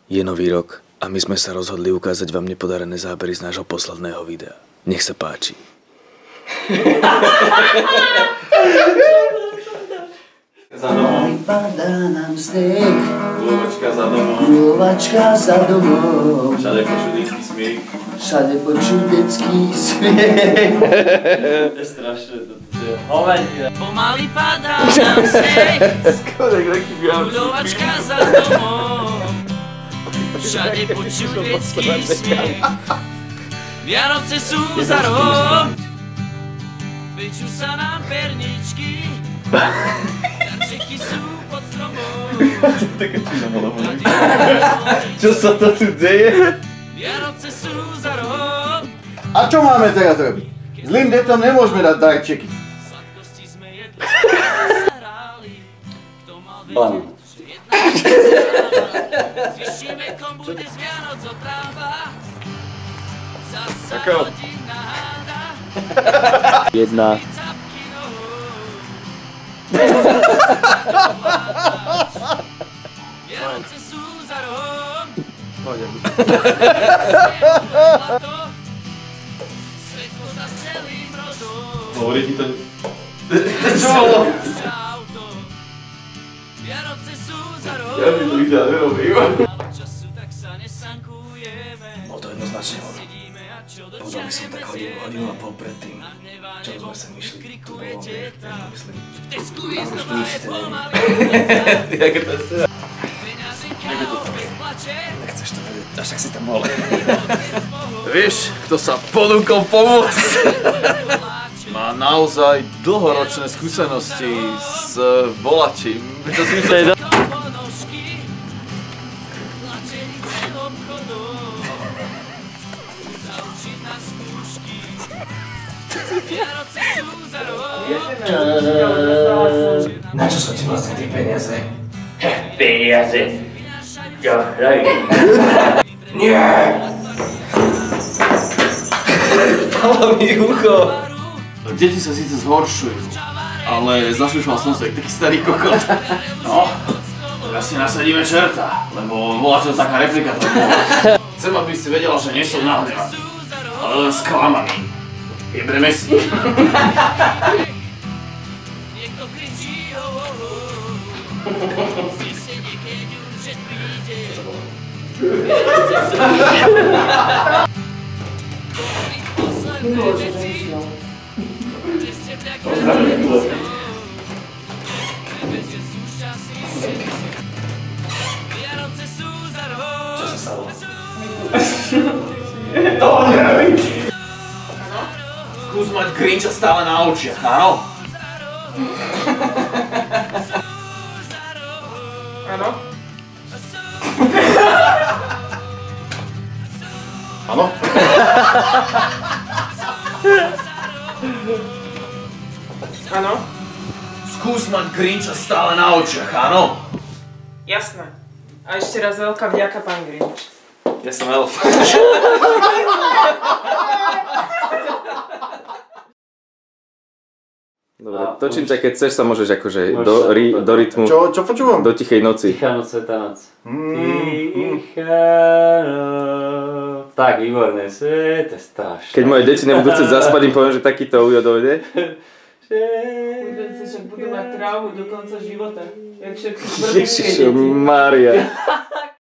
Je nový rok a my sme sa rozhodli ukázať vám nepodarené zábery z nášho posledného videa. Nech sa páči. Za domom. Padá nám sneh. Gulovačka za domom. Gulovačka za domom. Všade počuť detský smiech. Všade počuť detský smiech. To je strašné, to je hovedina. Pomaly padá nám sneh. Skoro taký viac. Gulovačka za domom. Všade počuť detský smiech. Vianoce sú za rohom. Pečú sa nám perničky. Darčeky sú pod stromom. Čo sa to tu deje? Vianoce sú za rohom. A čo máme teraz robiť? Zlým deťom nemôžeme dať darčeky. Sladkosti sme jedli, sa hráli. Kto mal vedieť, že jedna s vyšším vekom bude z Vianoc otráva. Zasa rodinná háda. Jedna. Vianoce sú za rohom. Pôjdem. Svetlo za celým rodom. Hovorí ti to... Čo? Vianoce sú za rohom. Ja mi to videa nerobím. Málo času, tak sa nesankujeme. Bol to jednoznačne ono. Sedíme a čo Povedal by som tak hodinu a pol predtým. Čo sme sa myšli, tu bolo, myslím. v tesku je znova je pomaly. Jak to je? Peňaženka opäť plače. Nechceš to vedieť, až tak si tam bol. Vieš, kto sa ponúkol pomôcť? Má naozaj dlhoročné skúsenosti s volačím. Čo si myslíš? Ponožky. Tlačení celom chodom. Zaučiť nás skúšky. Vianoce sú za rohom. Na čo sú ti vlastne tie peniaze? Peniaze. Ja hrajem. Nie! Palo mi ucho. Deti sa síce zhoršujú, ale zašušval som sa jak taký starý kokot. No, tak asi nasadíme čerta, lebo bola to taká replika toho. Chcem, aby si vedela, že nie som nahnevaný, ale len sklamaný. Jebneme si. Niekto kričí ho, ho, ho. Vysedie, keď už príde. Vianoce sú posledné veci. Ešte vďaka Nebeže sú šťastní. Vianoce sú za rohom. Čo sa stalo? Skús mať Grincha stále na očiach, áno? Áno? Áno? Áno? Skús mať Grincha stále na očiach, áno? Jasné. A ešte raz veľká vďaka, pán Grinch. Ja som elf. Dobre, točím ťa, keď chceš sa môžeš akože do rytmu, Čo počúvam? do tichej noci. Tichá noc, sveta noc. Tichá noc. Tak, výborné, to je strašné. Keď moje deti nebudú chcieť zaspať, im poviem, že takýto ujo dojde. Budete však budú mať traumu do konca života. Jak všetky Ježišo Mária.